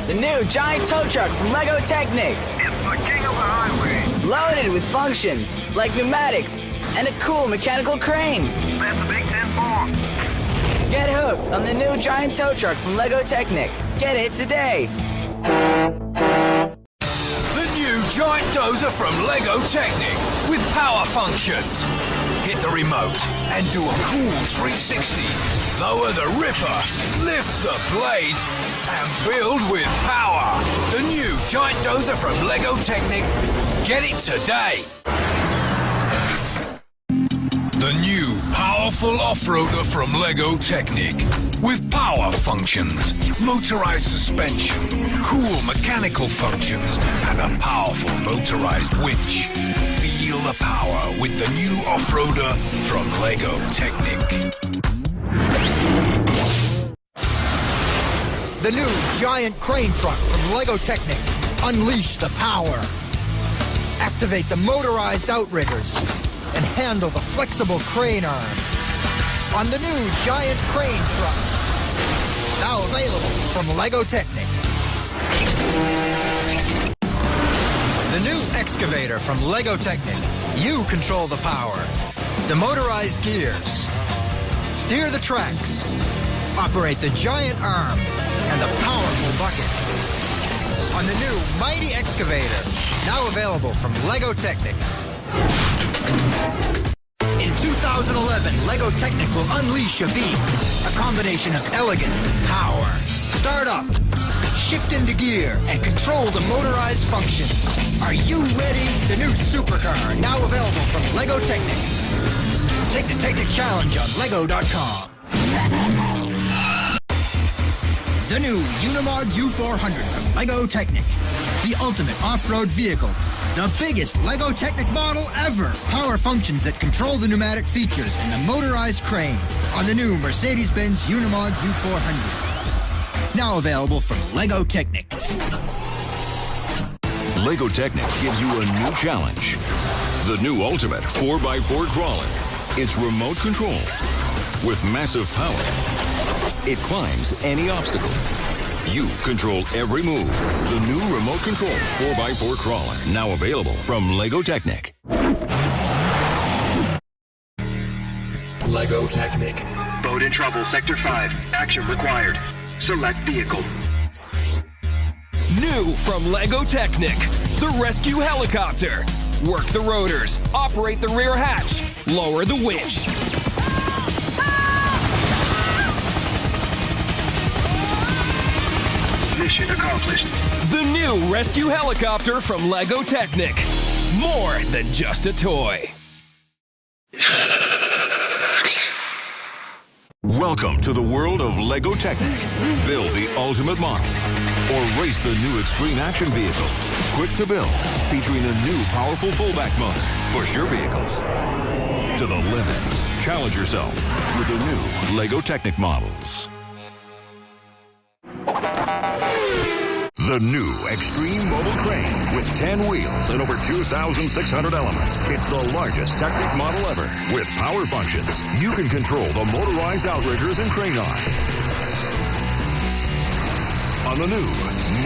The new giant tow truck from Lego Technic. It's the king of the highway. Loaded with functions like pneumatics and a cool mechanical crane. That's a Big 10-4. Get hooked on the new giant tow truck from Lego Technic. Get it today. The new giant dozer from Lego Technic with power functions. Hit the remote and do a cool 360. Lower the ripper, lift the blade, and build with power. The new giant dozer from Lego Technic. Get it today. The new powerful off-roader from Lego Technic with power functions, motorized suspension, cool mechanical functions, and a powerful motorized winch. Feel the power with the new off-roader from Lego Technic. The new giant crane truck from Lego Technic. Unleash the power. Activate the motorized outriggers and handle the flexible crane arm on the new giant crane truck. Now available from Lego Technic. The new excavator from Lego Technic. You control the power. The motorized gears. Steer the tracks. Operate the giant arm and the powerful bucket. On the new mighty excavator. Now available from Lego Technic. In 2011, Lego Technic will unleash a beast. A combination of elegance and power. Start up, shift into gear, and control the motorized functions. Are you ready? The new supercar, now available from Lego Technic. Take the Technic Challenge on Lego.com. The new Unimog U400 from Lego Technic. The ultimate off-road vehicle. The biggest Lego Technic model ever. Power functions that control the pneumatic features and the motorized crane on the new Mercedes-Benz Unimog U400. Now available from Lego Technic. Lego Technic gives you a new challenge. The new ultimate 4x4 crawler. It's remote control with massive power. It climbs any obstacle. You control every move. The new remote control 4x4 crawler. Now available from Lego Technic. Lego Technic. Boat in trouble, Sector 5. Action required. Select vehicle. New from Lego Technic, the rescue helicopter. Work the rotors, operate the rear hatch, lower the winch. Mission accomplished. The new rescue helicopter from Lego Technic. More than just a toy. Welcome to the world of Lego Technic. Build the ultimate model or race the new extreme action vehicles. Quick to build, featuring the new powerful pullback motor for your vehicles. To the limit. Challenge yourself with the new Lego Technic models. The new Extreme Mobile Crane with 10 wheels and over 2,600 elements. It's the largest Technic model ever. With power functions, you can control the motorized outriggers and crane arm. On the new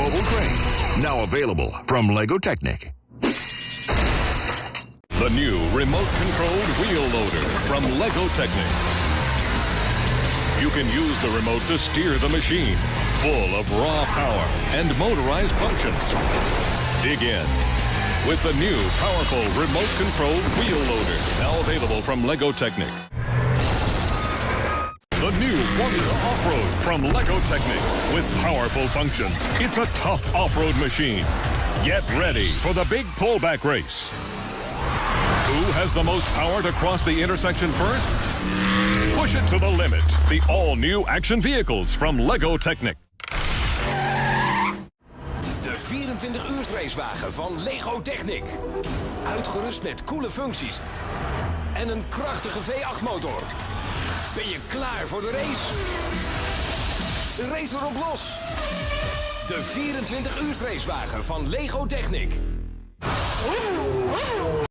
Mobile Crane, now available from Lego Technic. The new remote-controlled wheel loader from Lego Technic. You can use the remote to steer the machine, full of raw power and motorized functions. Dig in with the new powerful remote-controlled wheel loader, now available from Lego Technic. The new Formula Off-Road from Lego Technic with powerful functions. It's a tough off-road machine. Get ready for the big pullback race. Who has the most power to cross the intersection first? Push it to the limit. The all-new action vehicles from Lego Technic. De 24-uur racewagen van Lego Technic. Uitgerust met coole functies en een krachtige V8-motor. Ben je klaar voor de race? Race erop los. De 24-uur racewagen van Lego Technic.